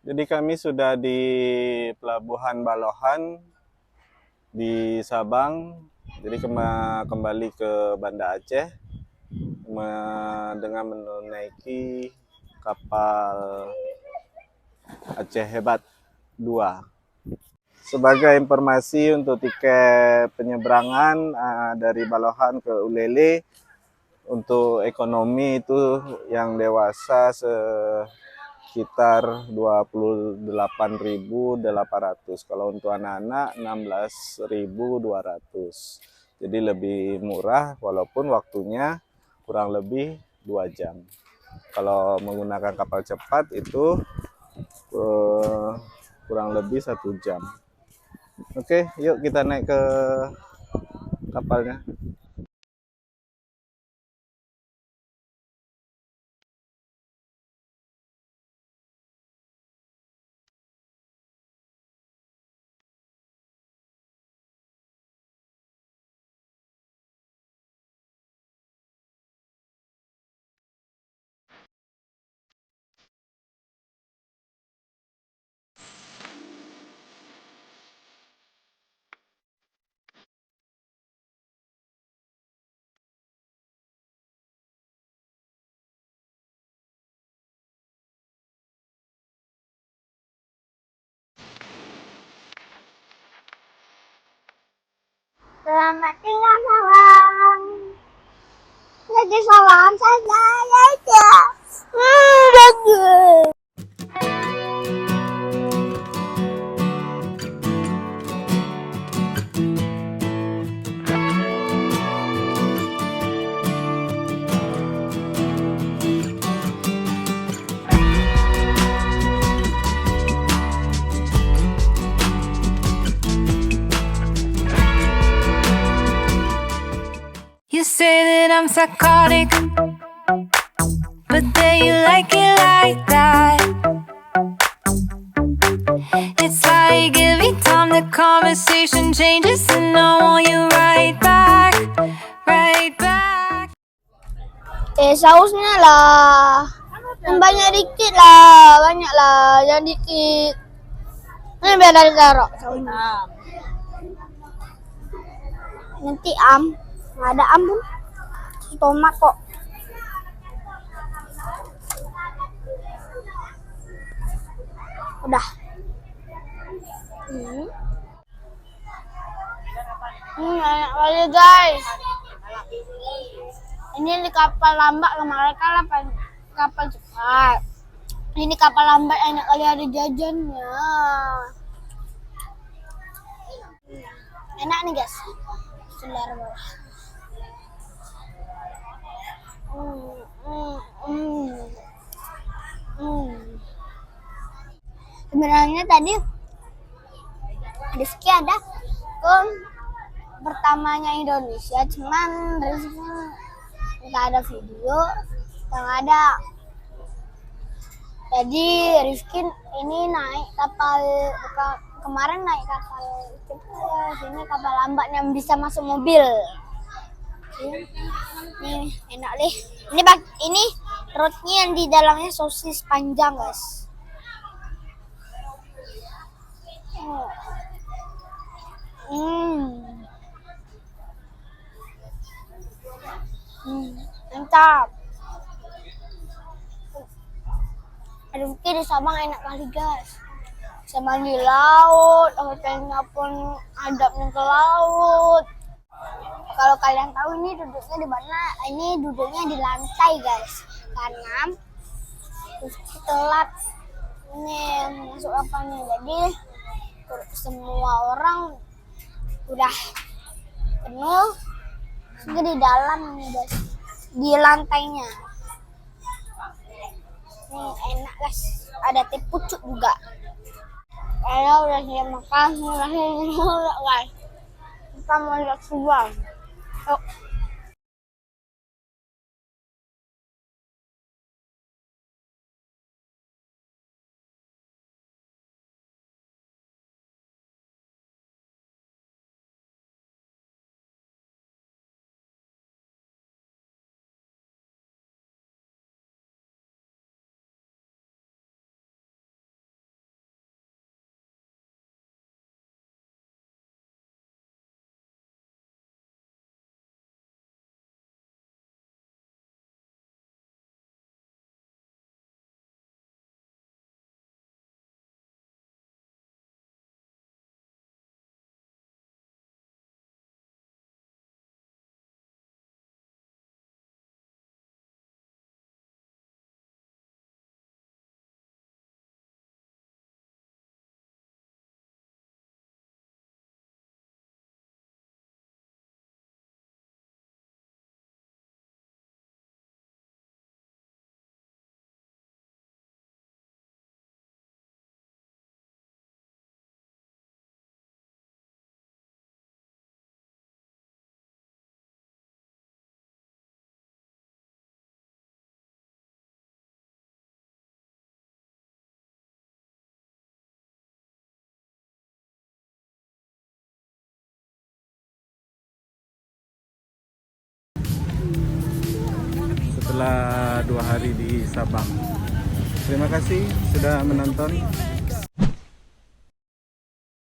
Jadi kami sudah di Pelabuhan Balohan di Sabang. Jadi kembali ke Banda Aceh dengan menaiki kapal Aceh Hebat 2. Sebagai informasi untuk tiket penyeberangan dari Balohan ke Ulele, untuk ekonomi itu yang dewasa sekitar 28.800. Kalau untuk anak-anak 16.200. Jadi lebih murah walaupun waktunya kurang lebih 2 jam. Kalau menggunakan kapal cepat itu kurang lebih 1 jam. Oke, yuk kita naik ke kapalnya. Selamat tinggal malam. Jadi salam saja ya. You say that I'm psychotic, but then you like it like that. It's like every time the conversation changes, and I want you right back, right back. Sausnya lah. Yang banyak dikit lah, banyak lah, jangan dikit. Ini biar ada taruh sausnya. Nanti nggak ada pun. Tomat kok. Udah. Enak kali guys. Ini di kapal lambat, kemarin kan kapal cepat. Ini kapal lambat, enak kali ada jajannya. Enak nih guys. Selera banget. Sebenarnya tadi Rizky ada ke pertamanya Indonesia, cuman Rizky nggak ada video, nggak ada. Jadi Rizky ini naik kapal, kemarin naik kapal cepat, sini kapal lambat yang bisa masuk mobil. Ini enak deh. Ini perutnya yang di dalamnya sosis panjang guys. Mantap. Rizky di Sabang enak kali guys. Sama di laut, hotelnya pun hadapnya ke laut. Kalau kalian tahu ini duduknya di mana? Ini duduknya di lantai guys. Karena Rizky telat ini masuk kapalnya. Jadi semua orang udah penuh. Rizky di dalam nih guys, di lantainya. Nih enak guys, ada teh pucuk juga. Kalau udah siap makan, udah guys. Kita mau lihat sebuah. Oh. setelah 2 hari di Sabang. Terima kasih sudah menonton.